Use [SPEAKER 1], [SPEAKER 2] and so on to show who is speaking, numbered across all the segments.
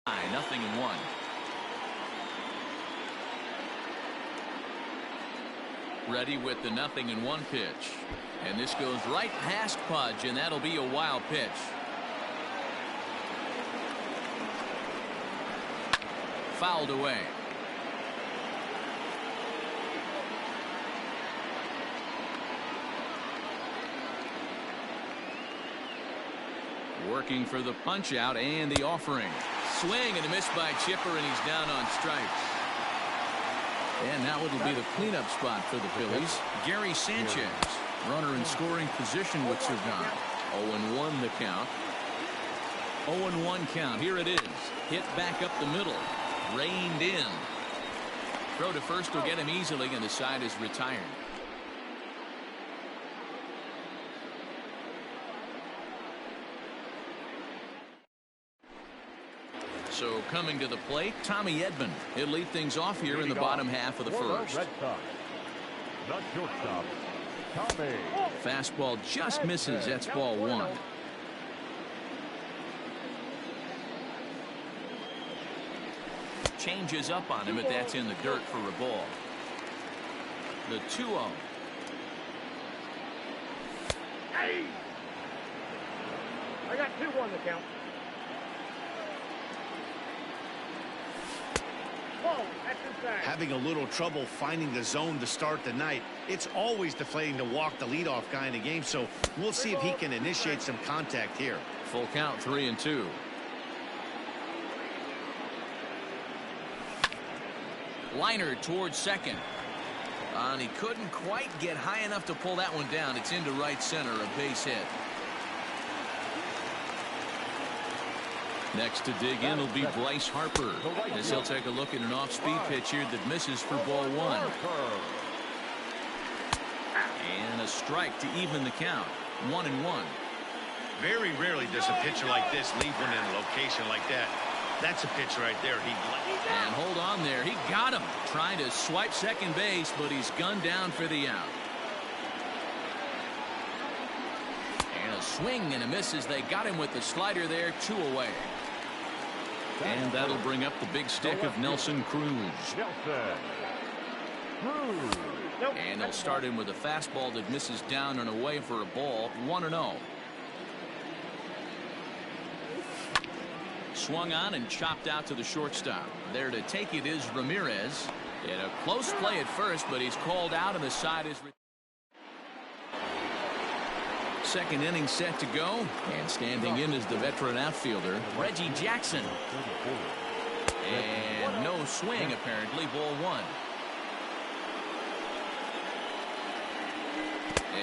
[SPEAKER 1] 0-1. Ready with the 0-1 pitch. And this goes right past Pudge, and that'll be a wild pitch. Fouled away. Working for the punch out and the offering. Swing and a miss by Chipper, and he's down on strikes. And now it'll be the cleanup spot for the Phillies. Gary Sanchez, runner in scoring position with Sergan. 0-1 the count. 0-1 count. Here it is. Hit back up the middle. Reined in. Throw to first will get him easily, and the side is retired. So coming to the plate, Tommy Edman. He'll lead things off here in the bottom half of the first.
[SPEAKER 2] The shortstop, Tommy.
[SPEAKER 1] Fastball just misses. That's ball one. Changes up on him, but that's in the dirt for a ball. The 2-0.
[SPEAKER 2] Hey! I got 2-1 the count.
[SPEAKER 3] Having a little trouble finding the zone to start the night. It's always deflating to walk the leadoff guy in the game, so we'll see if he can initiate some contact here.
[SPEAKER 1] Full count, 3-2. Liner towards second. And he couldn't quite get high enough to pull that one down. It's into right center, a base hit. Next to dig in will be Bryce Harper, as he'll take a look at an off-speed pitch here that misses for ball one. And a strike to even the count. 1-1.
[SPEAKER 3] Very rarely does a pitcher like this leave one in a location like that. That's a pitch right there.
[SPEAKER 1] And hold on there. He got him. Trying to swipe second base, but he's gunned down for the out. And a swing and a miss as they got him with the slider there. 2 away. And that'll bring up the big stick of Nelson Cruz. And they'll start him with a fastball that misses down and away for a ball. 1-0. Swung on and chopped out to the shortstop. There to take it is Ramirez. In a close play at first, but he's called out and the side is. Second inning set to go, and standing in is the veteran outfielder Reggie Jackson. And no swing apparently. Ball one.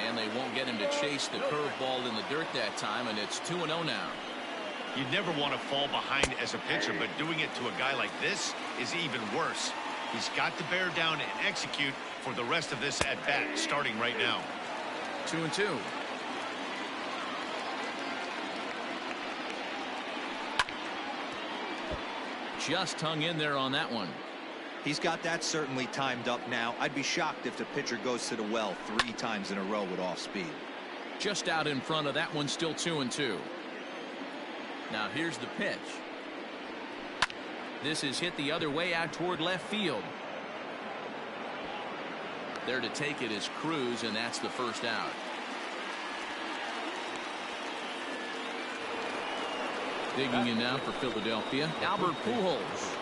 [SPEAKER 1] And they won't get him to chase the curveball in the dirt that time, and it's 2-0 now.
[SPEAKER 3] You never want to fall behind as a pitcher, but doing it to a guy like this is even worse. He's got to bear down and execute for the rest of this at bat, starting right now.
[SPEAKER 1] 2-2. Just hung in there on that one.
[SPEAKER 4] He's got that certainly timed up now. I'd be shocked if the pitcher goes to the well 3 times in a row with off speed.
[SPEAKER 1] Just out in front of that one, still 2-2. Now here's the pitch. This is hit the other way out toward left field. There to take it is Cruz, and that's the first out. Digging in now for Philadelphia, Albert Pujols.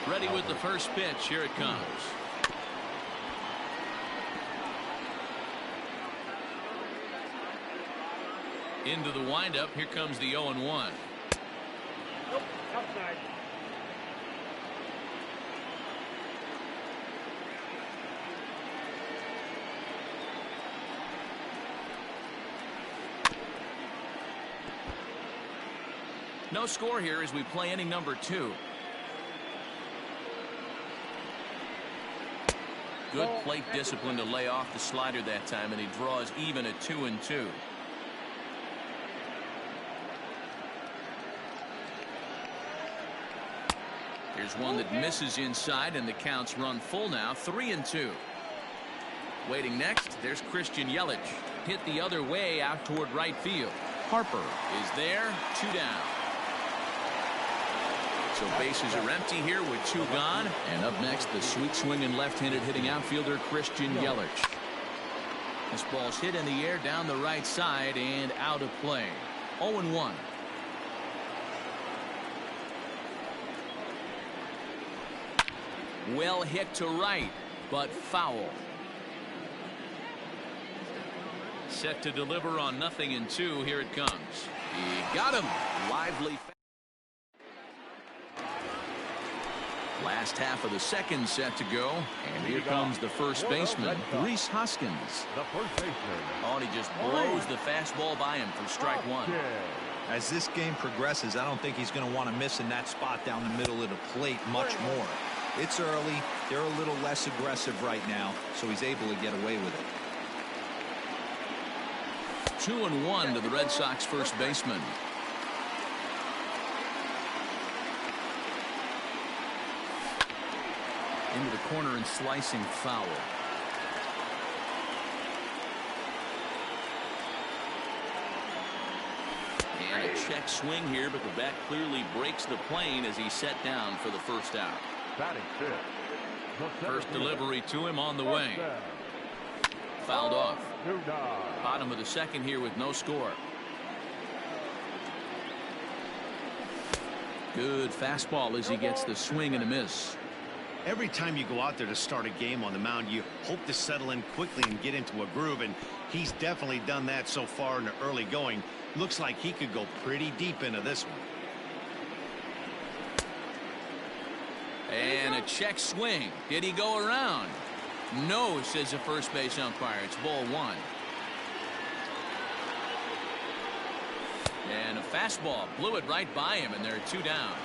[SPEAKER 1] Ready with the first pitch. Here it comes. Into the windup. Here comes the 0-1.
[SPEAKER 2] Nope, outside.
[SPEAKER 1] No score here as we play inning number 2. Good plate discipline to lay off the slider that time, and he draws even at 2-2. Here's one that misses inside, and the counts run full now. 3-2. Waiting next, there's Christian Yelich. Hit the other way out toward right field. Harper is there. 2 down. So bases are empty here with 2 gone. And up next, the sweet swinging left-handed hitting outfielder Christian Yelich. This ball's hit in the air down the right side and out of play. 0-1. Well hit to right, but foul. Set to deliver on 0-2. Here it comes. He got him. Lively. Last half of the second set to go. And here comes the first baseman, Rhys Hoskins.
[SPEAKER 2] The first baseman.
[SPEAKER 1] Oh, and he just blows the fastball by him for strike 1.
[SPEAKER 4] As this game progresses, I don't think he's going to want to miss in that spot down the middle of the plate much more. It's early. They're a little less aggressive right now, so he's able to get away with it.
[SPEAKER 1] 2-1 to the Red Sox first baseman. Into the corner and slicing foul. And a check swing here, but the bat clearly breaks the plane as he's set down for the first out.
[SPEAKER 2] Batting fifth.
[SPEAKER 1] First delivery to him on the way. Fouled off. Bottom of the second here with no score. Good fastball as he gets the swing and a miss.
[SPEAKER 3] Every time you go out there to start a game on the mound, you hope to settle in quickly and get into a groove, and he's definitely done that so far in the early going. Looks like he could go pretty deep into this one.
[SPEAKER 1] And a check swing. Did he go around? No, says the first base umpire. It's ball 1. And a fastball blew it right by him, and there are 2 down.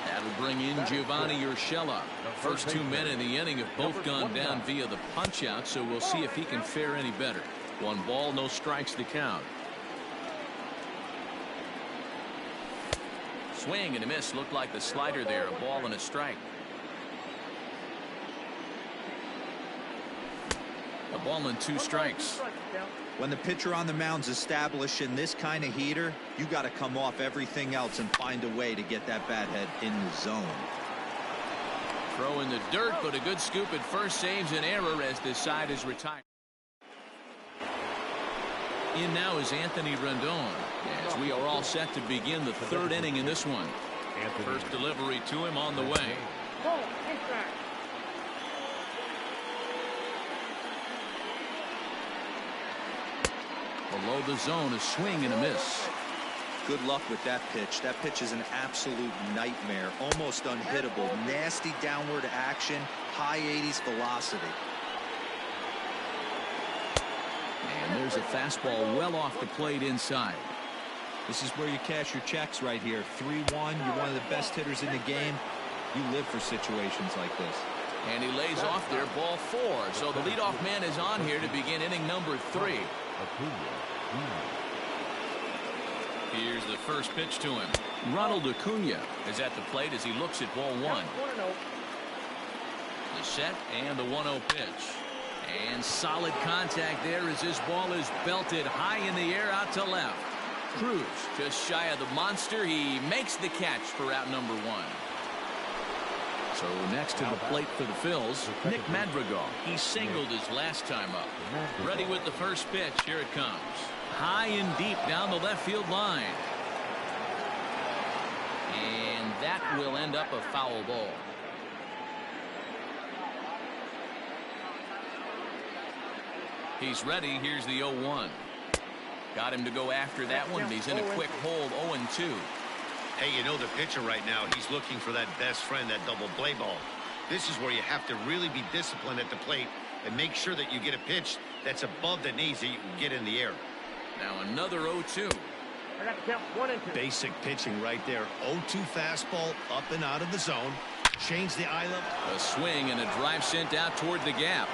[SPEAKER 1] That'll bring in Giovanni Urshela. First 2 men in the inning have both gone down via the punch out, so we'll see if he can fare any better. 1 ball, no strikes to count. Swing and a miss. Looked like the slider there. A ball and a strike. A ball and 2 strikes.
[SPEAKER 4] When the pitcher on the mound's established in this kind of heater, you got to come off everything else and find a way to get that bat head in the zone.
[SPEAKER 1] Throw in the dirt, but a good scoop at first saves an error as this side is retired. In now is Anthony Rendon as we are all set to begin the 3rd inning in this one. First delivery to him on the way. Below the zone, a swing and a miss.
[SPEAKER 4] Good luck with that pitch. That pitch is an absolute nightmare. Almost unhittable. Nasty downward action. High 80s velocity.
[SPEAKER 1] And there's a fastball well off the plate inside.
[SPEAKER 4] This is where you cash your checks right here. 3-1. You're one of the best hitters in the game. You live for situations like this.
[SPEAKER 1] And he lays off there, ball 4. So the leadoff man is on here to begin inning number 3. Here's the first pitch to him. Ronald Acuna is at the plate as he looks at ball 1. The set and the 1-0 pitch. And solid contact there as this ball is belted high in the air out to left. Cruz just shy of the monster. He makes the catch for out number 1. So next to the plate for the Phils, Nick Madrigal. He singled his last time up. Ready with the first pitch. Here it comes. High and deep down the left field line. And that will end up a foul ball. He's ready. Here's the 0-1. Got him to go after that one. He's in a quick hold. 0-2.
[SPEAKER 3] Hey, you know the pitcher right now, he's looking for that best friend, that double play ball. This is where you have to really be disciplined at the plate and make sure that you get a pitch that's above the knees that you can get in the air.
[SPEAKER 1] Now another 0-2.
[SPEAKER 2] I got to count 1 and 2.
[SPEAKER 3] Basic pitching right there. 0-2 fastball up and out of the zone. Change the eye level.
[SPEAKER 1] A swing and a drive sent out toward the gap.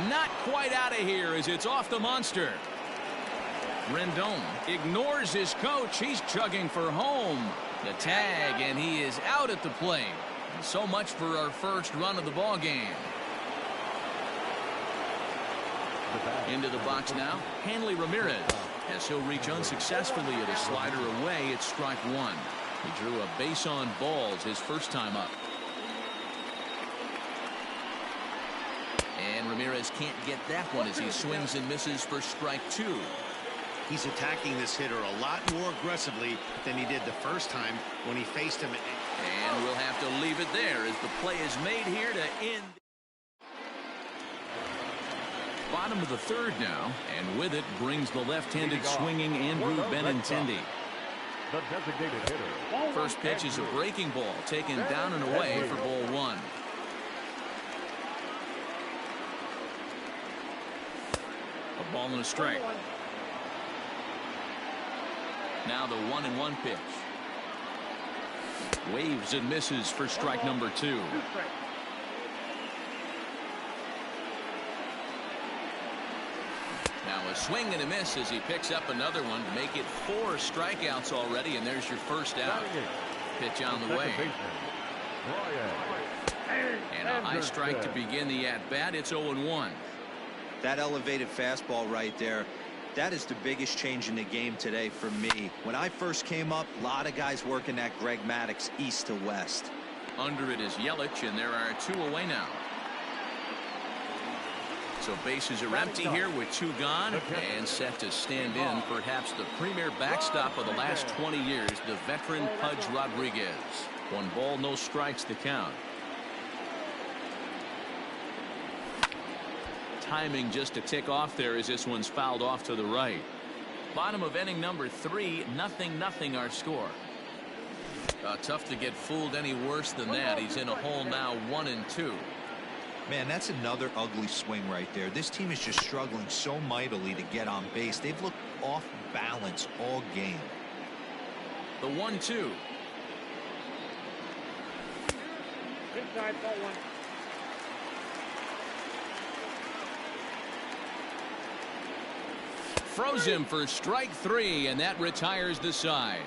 [SPEAKER 1] Not quite out of here as it's off the monster. Rendon ignores his coach. He's chugging for home. The tag, and he is out at the plate. And so much for our first run of the ball game. Into the box now, Hanley Ramirez, as he'll reach unsuccessfully at a slider away. It's strike 1. He drew a base on balls his first time up. And Ramirez can't get that one as he swings and misses for strike 2.
[SPEAKER 3] He's attacking this hitter a lot more aggressively than he did the first time when he faced him.
[SPEAKER 1] And we'll have to leave it there as the play is made here to end. Bottom of the third now, and with it brings the left-handed swinging Andrew Benintendi.
[SPEAKER 2] The designated hitter.
[SPEAKER 1] First pitch is a breaking ball taken down and away for ball 1. A ball and a strike. Now the 1-1 pitch. Waves and misses for strike number 2. Now a swing and a miss as he picks up another one. Make it 4 strikeouts already, and there's your first out. Pitch on the way. And a high strike to begin the at-bat. It's 0-1.
[SPEAKER 4] That elevated fastball right there, that is the biggest change in the game today for me. When I first came up, a lot of guys working that Greg Maddux east to west.
[SPEAKER 1] Under it is Yelich, and there are 2 away now. So bases are empty here with 2 gone, and set to stand in perhaps the premier backstop of the last 20 years, the veteran Pudge Rodriguez. 1 ball, no strikes to count. Timing just to tick off there as this one's fouled off to the right. Bottom of inning number 3, 0-0 our score. Tough to get fooled any worse than that. He's in a hole now, 1-2.
[SPEAKER 4] Man, that's another ugly swing right there. This team is just struggling so mightily to get on base. They've looked off balance all game.
[SPEAKER 1] The 1-2.
[SPEAKER 2] Inside ball 1.
[SPEAKER 1] Froze him for strike 3, and that retires the side.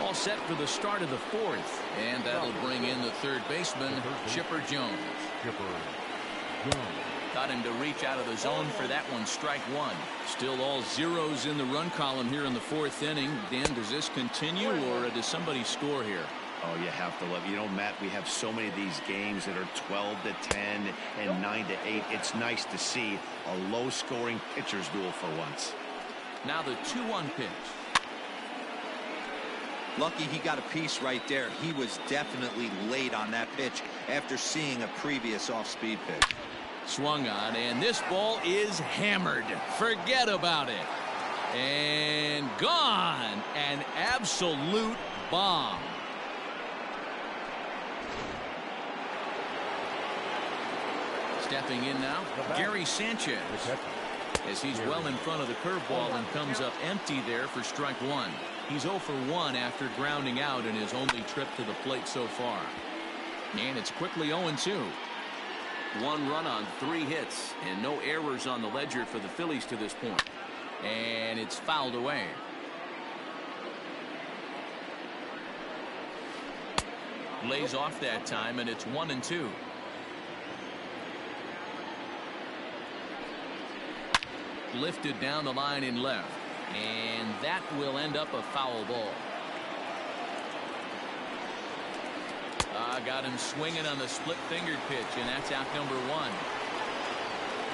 [SPEAKER 1] All set for the start of the 4th, and that'll bring in the third baseman, Chipper Jones. Got him to reach out of the zone for that one, strike 1. Still all zeros in the run column here in the 4th inning. Dan, does this continue, or does somebody score here?
[SPEAKER 3] Oh, you have to love. You know, Matt, we have so many of these games that are 12-10 and 9-8. It's nice to see a low-scoring pitcher's duel for once.
[SPEAKER 1] Now the 2-1 pitch.
[SPEAKER 4] Lucky he got a piece right there. He was definitely late on that pitch after seeing a previous off-speed pitch.
[SPEAKER 1] Swung on, and this ball is hammered. Forget about it. And gone. An absolute bomb. Stepping in now, Gary Sanchez, as he's well in front of the curveball and comes up empty there for strike 1. He's 0 for 1 after grounding out in his only trip to the plate so far. And it's quickly 0-2. 1 run on 3 hits, and no errors on the ledger for the Phillies to this point. And it's fouled away. Lays off that time, and it's 1-2. Lifted down the line in left, and that will end up a foul ball. Got him swinging on the split-fingered pitch, and that's out number 1.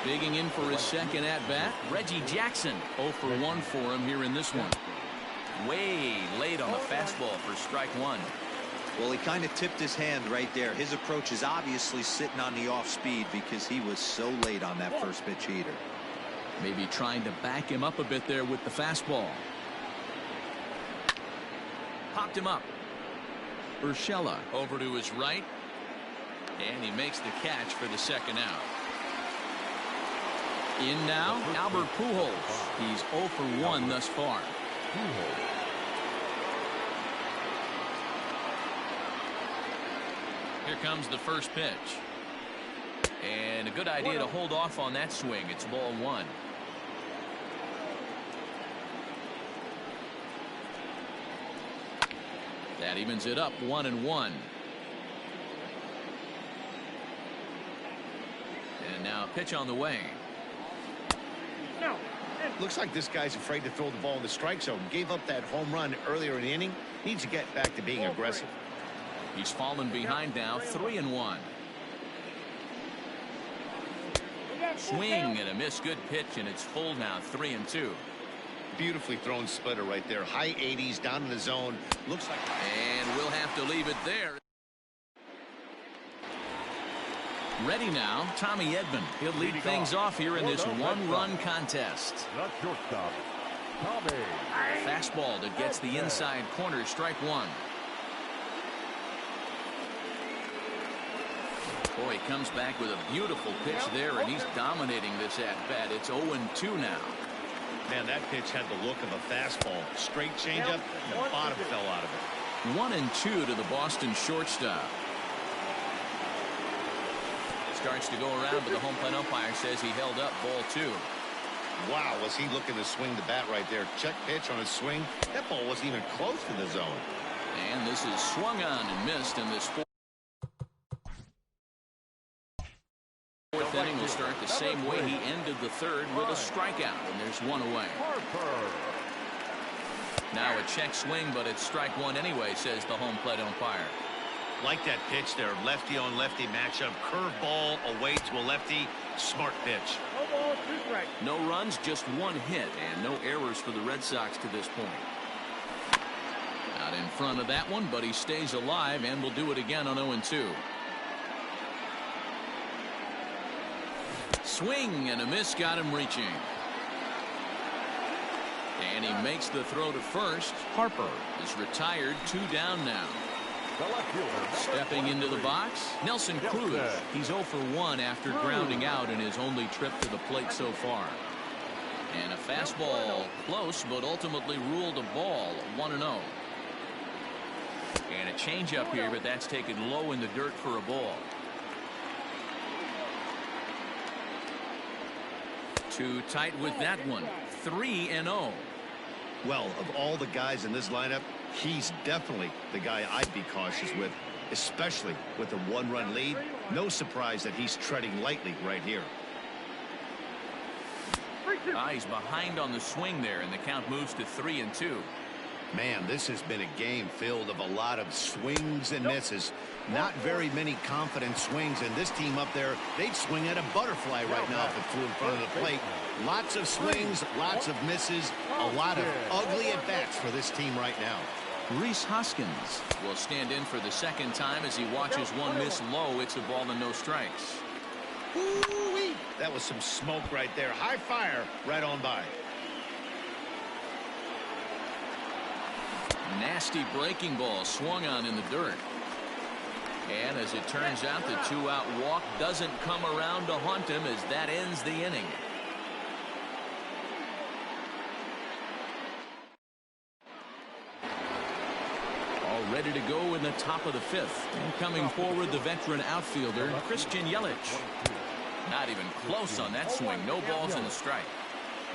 [SPEAKER 1] Digging in for his second at-bat, Reggie Jackson. 0 for 1 for him here in this one. Way late on the fastball for strike 1.
[SPEAKER 4] Well, he kind of tipped his hand right there. His approach is obviously sitting on the off speed because he was so late on that first pitch heater.
[SPEAKER 1] Maybe trying to back him up a bit there with the fastball. Popped him up. Urshela over to his right, and he makes the catch for the second out. In now, Albert Pujols. He's 0 for 1 thus far. Here comes the first pitch. And a good idea to hold off on that swing. It's ball 1. That evens it up 1-1. And now pitch on the way.
[SPEAKER 3] Looks like this guy's afraid to throw the ball in the strike zone. Gave up that home run earlier in the inning. Needs to get back to being aggressive.
[SPEAKER 1] He's fallen behind now, 3-1. Swing and a miss. Good pitch, and it's full now, 3-2.
[SPEAKER 3] Beautifully thrown splitter right there. High 80s down in the zone. Looks like.
[SPEAKER 1] And we'll have to leave it there. Ready now, Tommy Edman. He'll lead things off here in this one-run contest.
[SPEAKER 2] The shortstop, Tommy.
[SPEAKER 1] Fastball that gets the inside corner, strike one. Boy, he comes back with a beautiful pitch there, and he's dominating this at-bat. It's 0-2 now.
[SPEAKER 3] Man, that pitch had the look of a fastball. Straight changeup, and the bottom fell out of it.
[SPEAKER 1] 1-2 to the Boston shortstop. Starts to go around, but the home plate umpire says he held up, ball 2.
[SPEAKER 3] Wow, was he looking to swing the bat right there. Check pitch on his swing. That ball wasn't even close to the zone.
[SPEAKER 1] And this is swung on and missed in this fourth inning. Will start the same way he ended the third, with a strikeout, and there's one away. Now a check swing, but it's strike one anyway, says the home plate umpire.
[SPEAKER 3] Like that pitch there, lefty on lefty matchup. Curve ball away to a lefty. Smart pitch.
[SPEAKER 1] No runs, just one hit, and no errors for the Red Sox to this point. Out in front of that one, but he stays alive and will do it again on 0-2. Swing and a miss, got him reaching. And he makes the throw to first. Harper is retired, 2 down now. Stepping into the box, Nelson Cruz. He's 0 for 1 after grounding out in his only trip to the plate so far. And a fastball close, but ultimately ruled a ball, 1-0. And a changeup here, but that's taken low in the dirt for a ball. Too tight with that one. 3-0.
[SPEAKER 3] Well, of all the guys in this lineup, he's definitely the guy I'd be cautious with, especially with a 1-run lead. No surprise that he's treading lightly right here.
[SPEAKER 1] He's behind on the swing there, and the count moves to 3-2.
[SPEAKER 3] Man, this has been a game filled of a lot of swings and misses. Not very many confident swings, and this team up there, they'd swing at a butterfly right now if it flew in front of the plate. Lots of swings, lots of misses, a lot of ugly at-bats for this team right now.
[SPEAKER 1] Rhys Hoskins will stand in for the second time as he watches one miss low. It's a ball and no strikes.
[SPEAKER 3] Ooh-wee. That was some smoke right there. High fire right on by.
[SPEAKER 1] Nasty breaking ball swung on in the dirt. And as it turns out, the 2-out walk doesn't come around to haunt him as that ends the inning. All ready to go in the top of the 5th. And coming forward, the veteran outfielder, Christian Yelich. Not even close on that swing. No balls and a strike.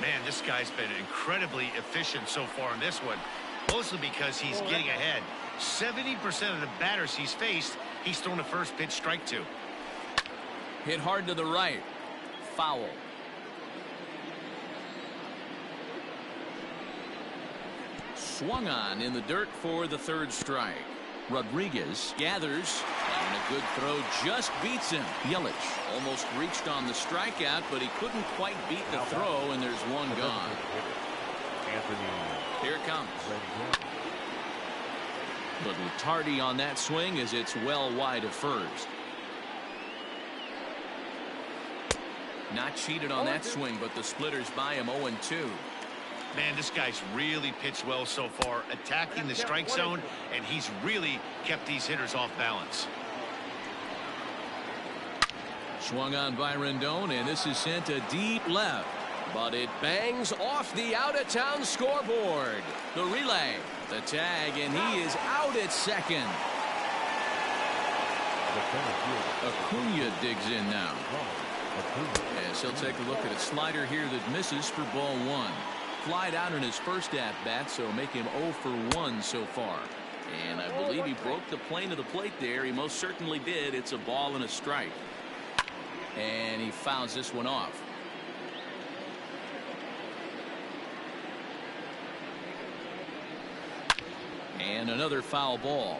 [SPEAKER 3] Man, this guy's been incredibly efficient so far in this one. Mostly because he's getting ahead. 70% of the batters he's faced, he's thrown a first pitch strike to.
[SPEAKER 1] Hit hard to the right. Foul. Swung on in the dirt for the third strike. Rodriguez gathers, and a good throw just beats him. Yelich almost reached on the strikeout, but he couldn't quite beat the throw, and there's one gone. Here it comes. Little tardy on that swing as it's well wide of first. Not cheated on that swing, but the splitters by him 0-2.
[SPEAKER 3] Man, this guy's really pitched well so far, attacking the strike zone, and he's really kept these hitters off balance.
[SPEAKER 1] Swung on by Rendon, and this is sent a deep left. But it bangs off the out-of-town scoreboard. The relay, the tag, and he is out at second. Acuna digs in now. As he'll take a look at a slider here that misses for ball 1. Flied out in his first at-bat, so make him 0 for 1 so far. And I believe he broke the plane of the plate there. He most certainly did. It's a ball and a strike. And he fouls this one off. And another foul ball.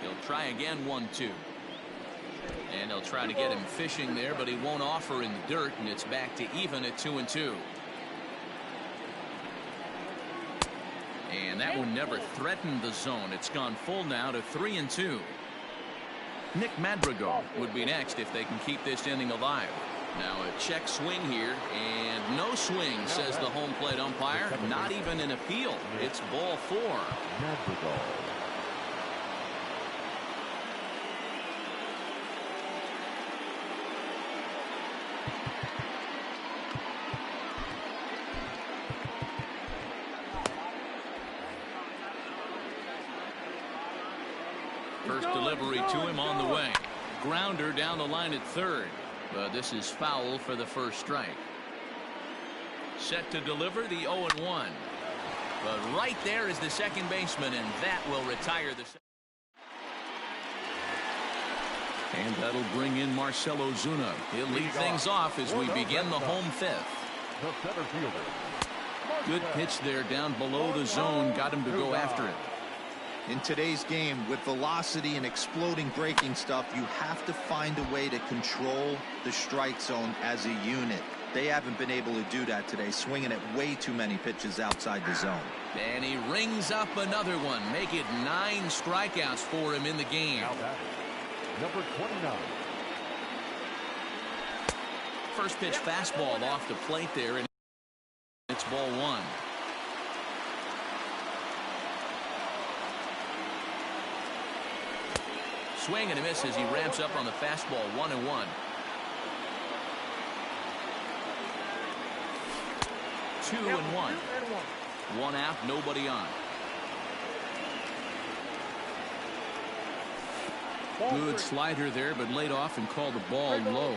[SPEAKER 1] He'll try again, 1-2. And they'll try to get him fishing there, but he won't offer in the dirt, and it's back to even at 2-2. And that one never threatened the zone. It's gone full now to 3-2. Nick Madrigal would be next if they can keep this inning alive. Now a check swing here, and no swing, says the home plate umpire. Not even an appeal. It's ball 4.
[SPEAKER 2] Madrigal.
[SPEAKER 1] First delivery to him on the way. Grounder down the line at third. But this is foul for the first strike. Set to deliver the 0-1. But right there is the second baseman, and that will retire the. And that'll bring in Marcell Ozuna. He'll lead things off as we begin the home fifth.
[SPEAKER 2] The center fielder.
[SPEAKER 1] Good pitch there down below the zone. Got him to go after it.
[SPEAKER 4] In today's game, with velocity and exploding breaking stuff, you have to find a way to control the strike zone as a unit. They haven't been able to do that today, swinging at way too many pitches outside the zone.
[SPEAKER 1] And he rings up another one. Make it 9 strikeouts for him in the game.
[SPEAKER 2] Number 29.
[SPEAKER 1] First pitch fastball off the plate there, and it's ball 1. Swing and a miss as he ramps up on the fastball. 1-1. 2-1. 1 out, nobody on. Good slider there, but laid off and called the ball low.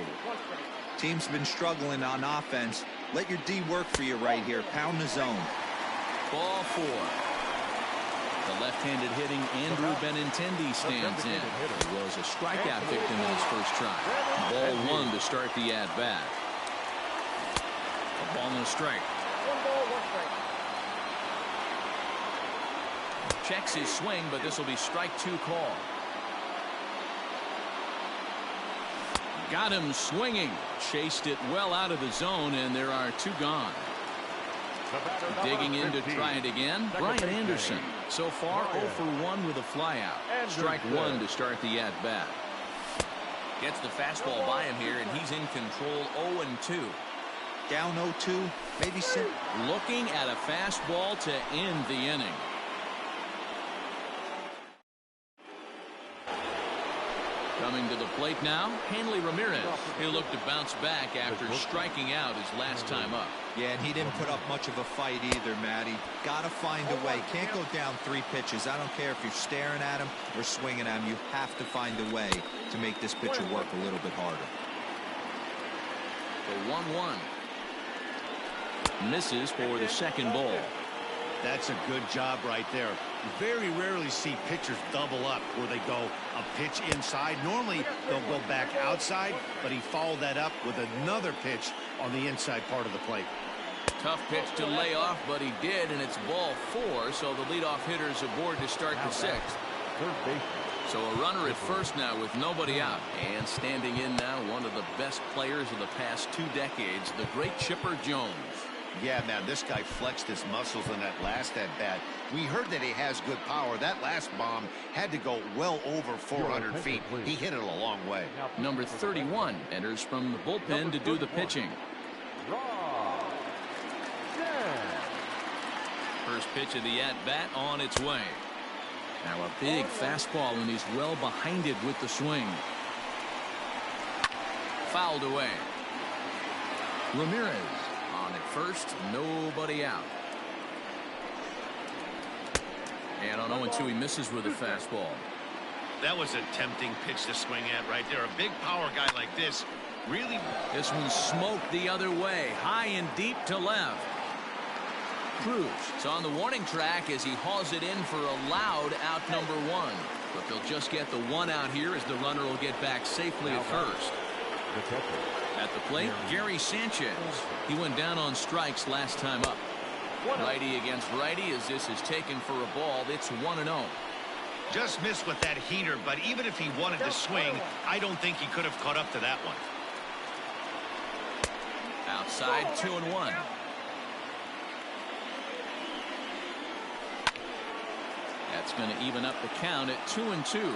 [SPEAKER 4] Team's been struggling on offense. Let your D work for you right here. Pound the zone.
[SPEAKER 1] Ball 4. The left-handed hitting Andrew Benintendi stands in. He was a strikeout victim in his first try. Ball 1 to start the at-bat. A ball and a strike.
[SPEAKER 5] 1 ball, 1 strike.
[SPEAKER 1] Checks his swing, but this will be strike 2 call. Got him swinging. Chased it well out of the zone, and there are 2 gone. Digging in to try it again, Brian Anderson. So far 0 for 1 with a flyout. Strike 1 to start the at-bat. Gets the fastball by him here, and he's in control. 0-2.
[SPEAKER 4] Down 0-2, maybe simple.
[SPEAKER 1] Looking at a fastball to end the inning. Coming to the plate now, Hanley Ramirez. He'll look to bounce back after striking out his last time up.
[SPEAKER 4] Yeah, and he didn't put up much of a fight either, Matty. Got to find a way. Can't go down 3 pitches. I don't care if you're staring at him or swinging at him. You have to find a way to make this pitcher work a little bit harder.
[SPEAKER 1] The 1-1. Misses for the second ball.
[SPEAKER 3] That's a good job right there. You very rarely see pitchers double up where they go a pitch inside. Normally they'll go back outside, but he followed that up with another pitch on the inside part of the plate.
[SPEAKER 1] Tough pitch to lay off, but he did, and it's ball 4, so the leadoff hitter's aboard to start the 6th. So a runner at first now with nobody out. And standing in now, one of the best players of the past 2 decades, the great Chipper Jones.
[SPEAKER 3] Yeah, man, this guy flexed his muscles in that last at-bat. We heard that he has good power. That last bomb had to go well over 400 feet. He hit it a long way.
[SPEAKER 1] Number 31 enters from the bullpen to do the pitching. First pitch of the at-bat on its way. Now a big fastball, and he's well behind it with the swing. Fouled away. Ramirez on at first, nobody out. And on 0-2, he misses with a fastball.
[SPEAKER 3] That was a tempting pitch to swing at right there. A big power guy like this really.
[SPEAKER 1] This one smoked the other way, high and deep to left. Cruz is on the warning track as he hauls it in for a loud out number 1. But they'll just get the 1 out here as the runner will get back safely at first. At the plate, Gary Sanchez. He went down on strikes last time up. Righty against righty as this is taken for a ball. It's 1-0.
[SPEAKER 3] Just missed with that heater, but even if he wanted to swing, I don't think he could have caught up to that one.
[SPEAKER 1] Outside, 2-1. That's going to even up the count at 2-2.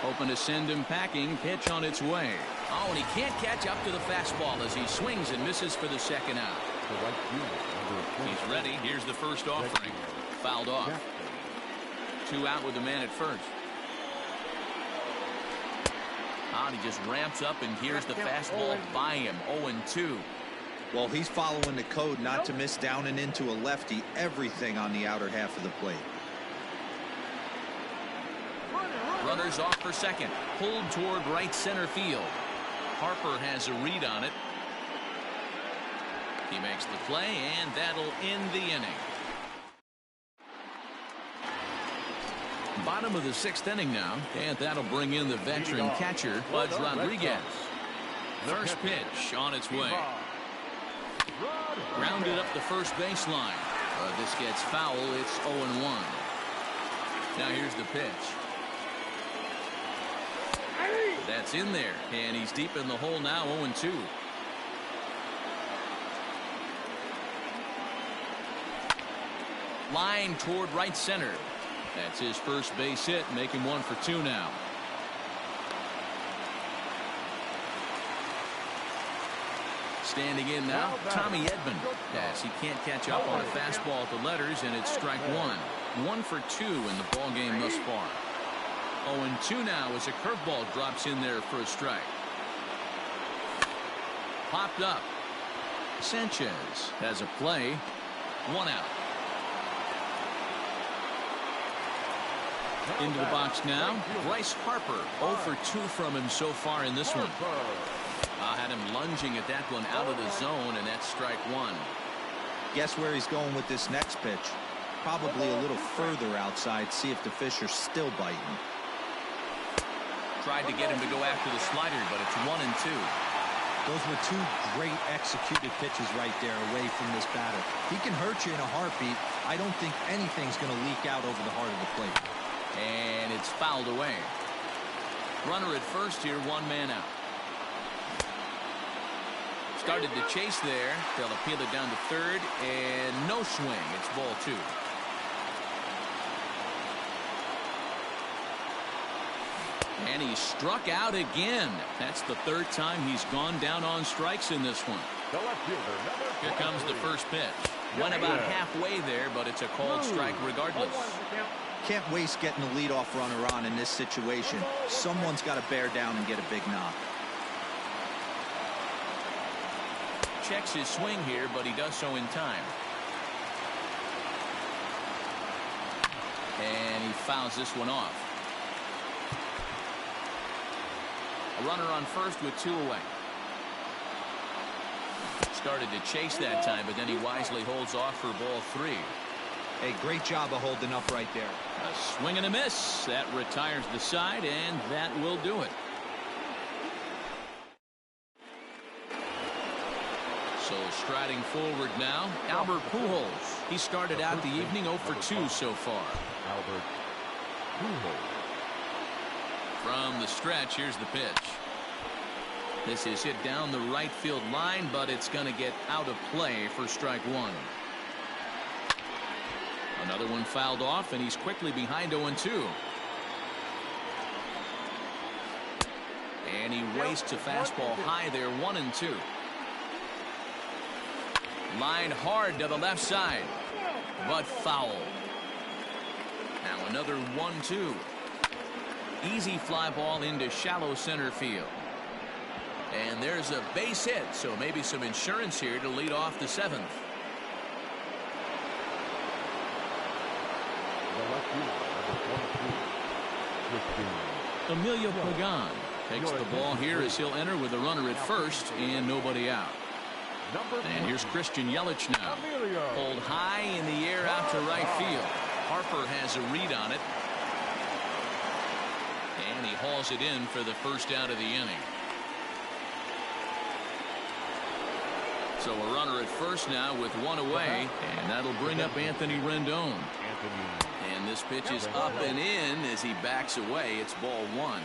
[SPEAKER 1] Hoping to send him packing. Pitch on its way. Oh, and he can't catch up to the fastball as he swings and misses for the second out. He's ready. Here's the first offering. Fouled off. 2 out with the man at first. And he just ramps up, and here's the fastball by him. 0-2.
[SPEAKER 4] Well, he's following the code not to miss down and into a lefty. Everything on the outer half of the plate.
[SPEAKER 1] Runners off for second. Pulled toward right center field. Harper has a read on it. He makes the play, and that'll end the inning. Bottom of the 6th inning now, and that'll bring in the veteran catcher, Bud Rodriguez. First pitch on its way. Grounded up the first baseline. This gets foul. It's 0-1. Now here's the pitch. That's in there, and he's deep in the hole now. 0-2. Line toward right center. That's his first base hit, making 1 for 2 now. Standing in now, Tommy Edman. As he can't catch up on a fastball at the letters, and it's strike 1. 1 for 2 in the ball game thus far. 0-2 now as a curveball drops in there for a strike. Popped up. Sanchez has a play. 1 out. Into the box now, Bryce Harper. 0 for 2 from him so far in this one. Had him lunging at that one out of the zone, and that's strike 1.
[SPEAKER 4] Guess where he's going with this next pitch? Probably a little further outside. See if the fish are still biting.
[SPEAKER 1] Tried to get him to go after the slider, but it's 1-2.
[SPEAKER 4] Those were 2 great executed pitches right there away from this batter. He can hurt you in a heartbeat. I don't think anything's going to leak out over the heart of the plate.
[SPEAKER 1] And it's fouled away. Runner at first here, 1 man out. Started to chase there. They'll appeal it down to third, and no swing. It's ball 2. And he struck out again. That's the 3rd time he's gone down on strikes in this one. Here comes the first pitch. Went about halfway there, but it's a called strike regardless.
[SPEAKER 4] Can't waste getting the leadoff runner on in this situation. Someone's got to bear down and get a big knock.
[SPEAKER 1] Checks his swing here, but he does so in time. And he fouls this one off. A runner on first with 2 away. Started to chase that time, but then he wisely holds off for ball 3.
[SPEAKER 4] Hey, great job of holding up right there.
[SPEAKER 1] A swing and a miss. That retires the side, and that will do it. So striding forward now, Albert Pujols. He started out the evening 0 for 2 so far.
[SPEAKER 2] Albert Pujols.
[SPEAKER 1] From the stretch, here's the pitch. This is hit down the right field line, but it's going to get out of play for strike 1. Another one fouled off, and he's quickly behind 0-2. And he wastes a fastball high there, 1-2. Line hard to the left side, but foul. Now another 1-2. Easy fly ball into shallow center field. And there's a base hit, so maybe some insurance here to lead off the 7th. Emilio Pagan takes the ball here as he'll enter with a runner at first and nobody out. And here's Christian Yelich now. Pulled high in the air out to right field. Harper has a read on it. And he hauls it in for the first out of the inning. So a runner at first now with one away, and that'll bring up Anthony Rendon. And this pitch is up and in as he backs away. It's ball one.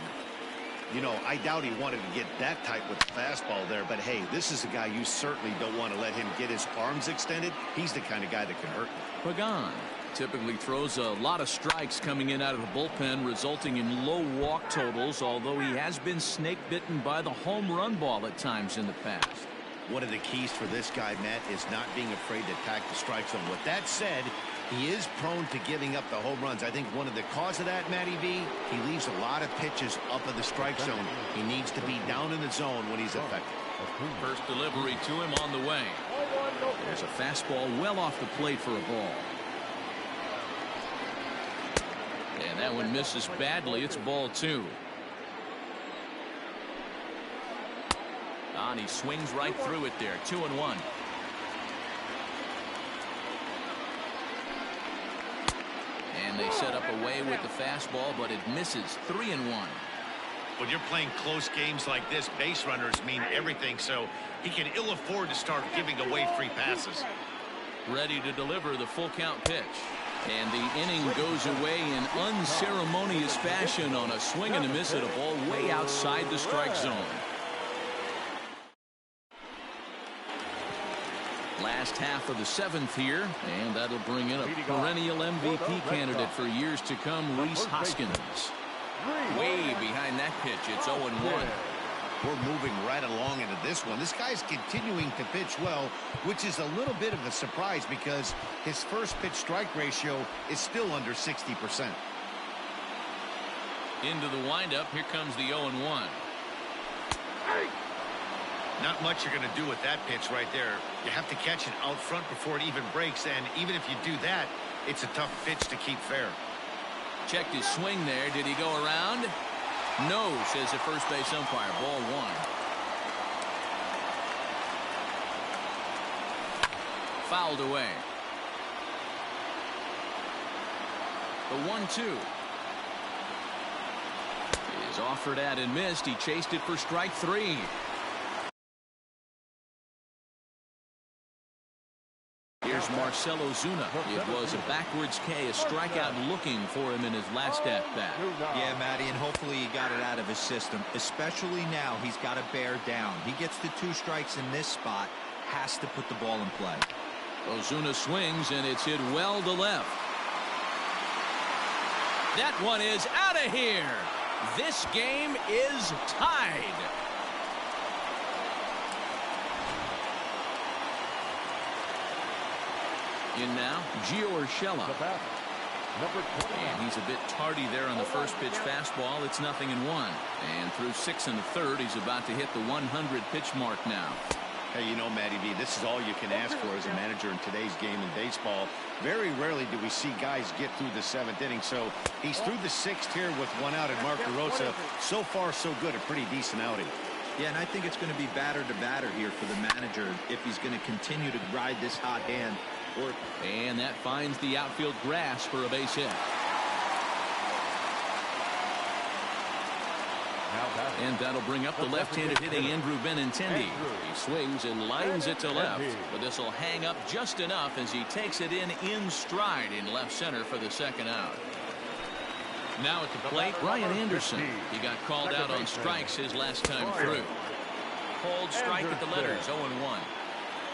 [SPEAKER 3] You know, I doubt he wanted to get that tight with the fastball there, but hey, this is a guy you certainly don't want to let him get his arms extended. He's the kind of guy that can hurt you.
[SPEAKER 1] Pagan typically throws a lot of strikes coming in out of the bullpen, resulting in low walk totals, although he has been snake bitten by the home run ball at times in the past.
[SPEAKER 3] One of the keys for this guy, Matt, is not being afraid to attack the strike zone. With that said, he is prone to giving up the home runs. I think one of the cause of that, Matty V, he leaves a lot of pitches up in the strike zone. He needs to be down in the zone when he's effective.
[SPEAKER 1] First delivery to him on the way. There's a fastball well off the plate for a ball. And that one misses badly. It's ball two. And he swings right through it there. 2-1. And they set up away with the fastball, but it misses. 3-1.
[SPEAKER 3] When you're playing close games like this, base runners mean everything, so he can ill afford to start giving away free passes.
[SPEAKER 1] Ready to deliver the full count pitch. And the inning goes away in unceremonious fashion on a swing and a miss at a ball way outside the strike zone. Last half of the seventh here, and that'll bring in a perennial MVP candidate for years to come, Rhys Hoskins. Way behind that pitch. It's 0-1.
[SPEAKER 3] We're moving right along into this one. This guy's continuing to pitch well, which is a little bit of a surprise because his first pitch strike ratio is still under 60%.
[SPEAKER 1] Into the windup. Here comes the 0-1.
[SPEAKER 3] Not much you're going to do with that pitch right there. You have to catch it out front before it even breaks, and even if you do that, it's a tough pitch to keep fair.
[SPEAKER 1] Checked his swing there. Did he go around? No, says the first base umpire. Ball one. Fouled away. The 1-2 is offered at and missed. He chased it for strike three. Here's Marcell Ozuna. It was a backwards K, a strikeout looking for him in his last at bat.
[SPEAKER 4] Yeah, Matty, and hopefully he got it out of his system. Especially now, he's got to bear down. He gets the 2 strikes in this spot, has to put the ball in play.
[SPEAKER 1] Ozuna swings, and it's hit well to left. That one is out of here. This game is tied. In now, Gio Urshela. And he's a bit tardy there on the first pitch fastball. It's 0-1. And through 6 1/3, he's about to hit the 100 pitch mark now.
[SPEAKER 3] Hey, you know, Matty V, this is all you can ask for as a manager in today's game in baseball. Very rarely do we see guys get through the 7th inning. So he's through the 6th here with 1 out, and Mark DeRosa, so far so good, a pretty decent outing.
[SPEAKER 4] Yeah, and I think it's going to be batter to batter here for the manager if he's going to continue to ride this hot hand.
[SPEAKER 1] And that finds the outfield grass for a base hit. And that'll bring up the left-handed hitting Andrew Benintendi. He swings and lines it to left, but this will hang up just enough as he takes it in stride in left center for the second out. Now at the plate, Brian Anderson. He got called out on strikes his last time through. Called strike at the letters, 0-1.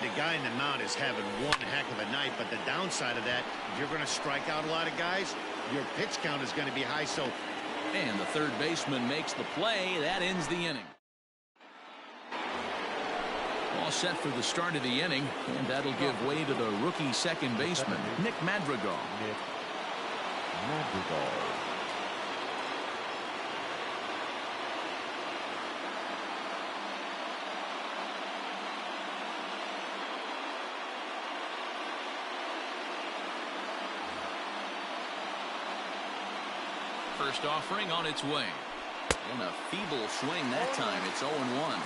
[SPEAKER 3] The guy in the mound is having one heck of a night, but the downside of that, if you're going to strike out a lot of guys, your pitch count is going to be high. So,
[SPEAKER 1] and the third baseman makes the play. That ends the inning. All set for the start of the inning, and that'll give way to the rookie second baseman, Nick Madrigal. First offering on its way. And a feeble swing that time. It's 0-1.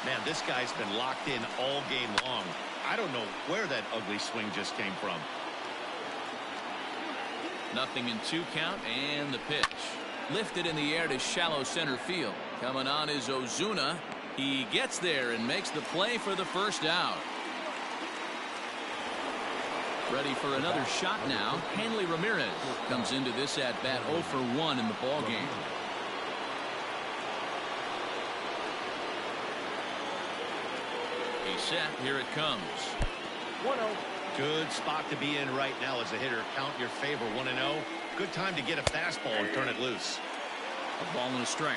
[SPEAKER 3] Man, this guy's been locked in all game long. I don't know where that ugly swing just came from.
[SPEAKER 1] 0-2 count, and the pitch. Lifted in the air to shallow center field. Coming on is Ozuna. He gets there and makes the play for the first out. Ready for another shot now. Hanley Ramirez comes into this at bat 0 for 1 in the ball game. He's set. Here it comes.
[SPEAKER 5] 1-0.
[SPEAKER 3] Good spot to be in right now as a hitter. Count your favor. 1-0. Good time to get a fastball and turn it loose.
[SPEAKER 1] A ball and a strike.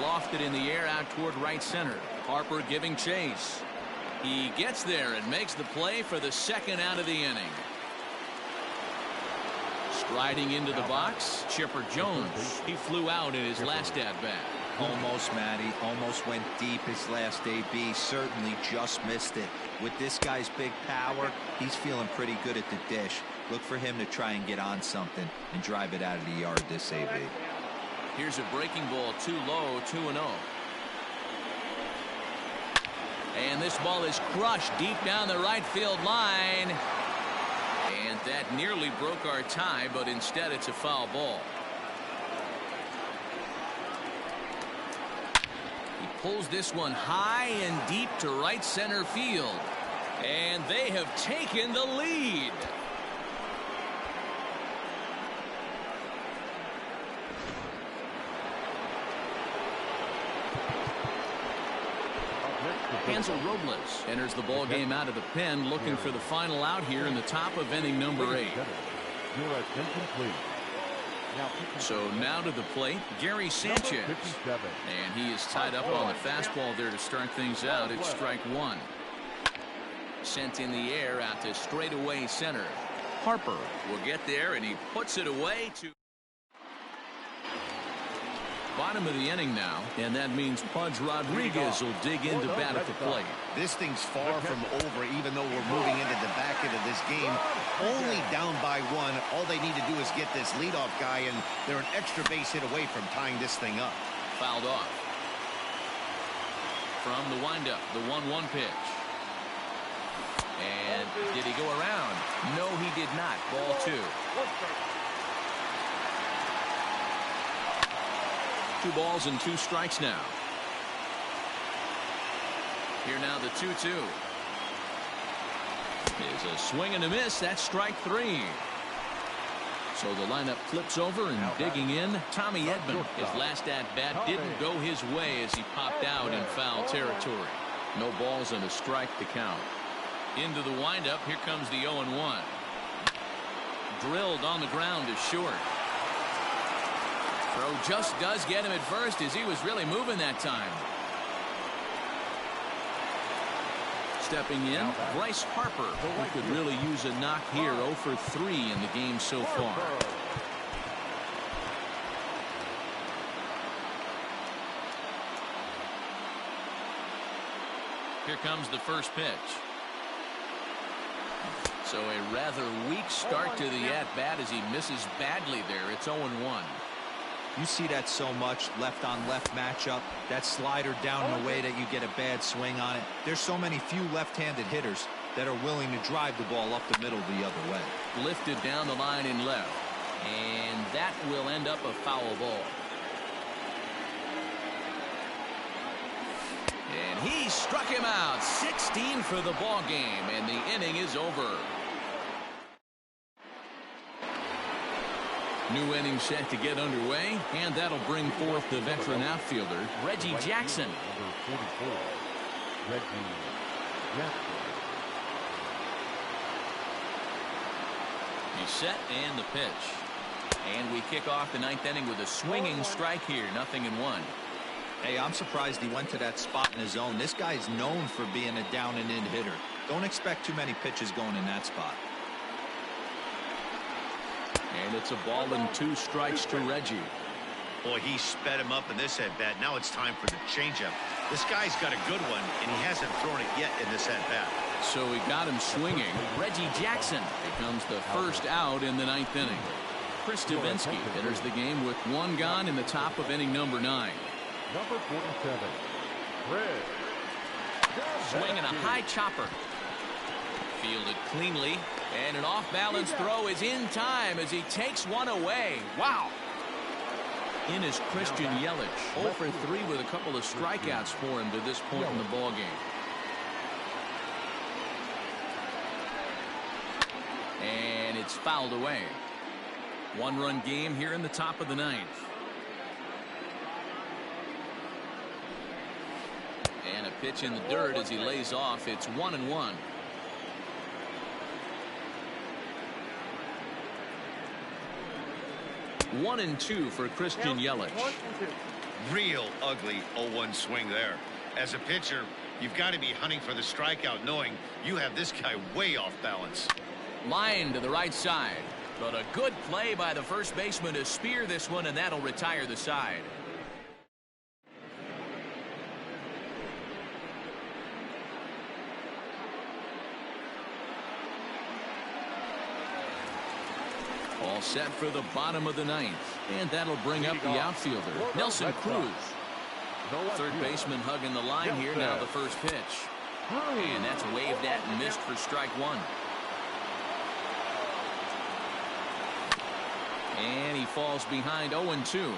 [SPEAKER 1] Lofted in the air out toward right center. Harper giving chase. He gets there and makes the play for the second out of the inning. Striding into the box, Chipper Jones. He flew out in his last at-bat.
[SPEAKER 4] Almost, Matty. Almost went deep his last AB. Certainly just missed it. With this guy's big power, he's feeling pretty good at the dish. Look for him to try and get on something and drive it out of the yard this AB.
[SPEAKER 1] Here's a breaking ball too low, 2-0. And this ball is crushed deep down the right field line. And that nearly broke our tie, but instead it's a foul ball. He pulls this one high and deep to right center field. And they have taken the lead. Hansel Robles enters the ball game out of the pen, looking for the final out here in the top of inning number 8. So now to the plate, Gary Sanchez. And he is tied up on the fastball there to start things out. It's strike 1. Sent in the air out to straightaway center. Harper will get there, and he puts it away to bottom of the inning now, and that means Pudge Rodriguez will dig into bat at the plate.
[SPEAKER 3] This thing's far from over, even though we're moving into the back end of this game. Only down by 1. All they need to do is get this leadoff guy, and they're an extra base hit away from tying this thing up.
[SPEAKER 1] Fouled off. From the windup, the 1-1 pitch. And did he go around? No, he did not. Ball 2. 2 balls and 2 strikes now. Here now the 2-2. Is a swing and a miss. That's strike 3. So the lineup flips over, and digging in, Tommy Edman. His last at-bat didn't go his way as he popped out in foul territory. No balls and a strike to count. Into the windup. Here comes the 0-1. Drilled on the ground to short. Throw just does get him at first, as he was really moving that time. Stepping in, Bryce Harper, who could really use a knock here. 0 for 3 in the game so far. Here comes the first pitch. So a rather weak start to the at-bat as he misses badly there. It's 0-1.
[SPEAKER 4] You see that so much, left on left matchup. That slider down in a way that you get a bad swing on it. There's so many few left-handed hitters that are willing to drive the ball up the middle the other way.
[SPEAKER 1] Lifted down the line in left. And that will end up a foul ball. And he struck him out. 16 for the ball game, and the inning is over. New inning set to get underway, and that'll bring forth the veteran outfielder, Reggie Jackson. He's set, and the pitch. And we kick off the 9th inning with a swinging strike here, 0-1.
[SPEAKER 4] Hey, I'm surprised he went to that spot in his zone. This guy's known for being a down and in hitter. Don't expect too many pitches going in that spot.
[SPEAKER 1] And it's a ball and 2 strikes to Reggie.
[SPEAKER 3] Boy, he sped him up in this at-bat. Now it's time for the changeup. This guy's got a good one, and he hasn't thrown it yet in this at-bat.
[SPEAKER 1] So he got him swinging. Reggie Jackson becomes the first out in the 9th inning. Chris Stavinsky enters the game with 1 gone in the top of inning number 9.
[SPEAKER 2] Number 47, Fred.
[SPEAKER 1] Swinging a high chopper. Fielded cleanly, and an off-balance throw is in time as he takes one away. Wow. In is Christian Yelich. 0 for 3 with a couple of strikeouts for him to this point in the ballgame. It's fouled away. 1-run game here in the top of the 9th. And a pitch in the dirt as he lays off. It's 1-1. One and two for Christian Yelich.
[SPEAKER 3] Real ugly 0-1 swing there. As a pitcher, you've got to be hunting for the strikeout, knowing you have this guy way off balance.
[SPEAKER 1] Line to the right side, but a good play by the first baseman to spear this one, and that'll retire the side. All set for the bottom of the 9th, and that'll bring up the outfielder, Nelson Cruz. Third baseman hugging the line here. Now the first pitch, and that's waved at and missed for strike one. And he falls behind 0-2.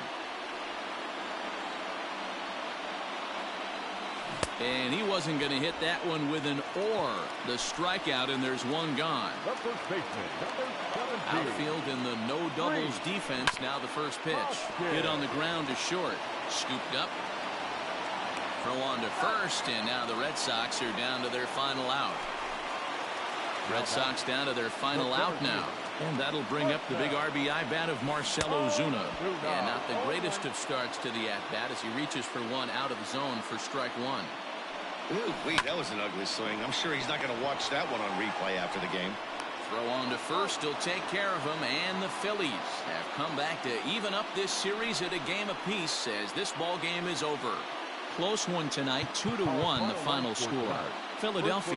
[SPEAKER 1] And he wasn't going to hit that one with an or. The strikeout, and there's one gone.
[SPEAKER 2] The first baseman, number 17.
[SPEAKER 1] Outfield in the no doubles defense. Now the first pitch. Hit on the ground to short. Scooped up. Throw on to first, and now the Red Sox are down to their final out. Red Sox down to their final out now. And that'll bring up the big RBI bat of Marcell Ozuna. And not the greatest of starts to the at-bat as he reaches for one out of the zone for strike one.
[SPEAKER 3] Ooh, wait, that was an ugly swing. I'm sure he's not going to watch that one on replay after the game.
[SPEAKER 1] Throw on to first. He'll take care of him. And the Phillies have come back to even up this series at a game apiece as this ball game is over. Close one tonight, 2-1 the final score. Philadelphia.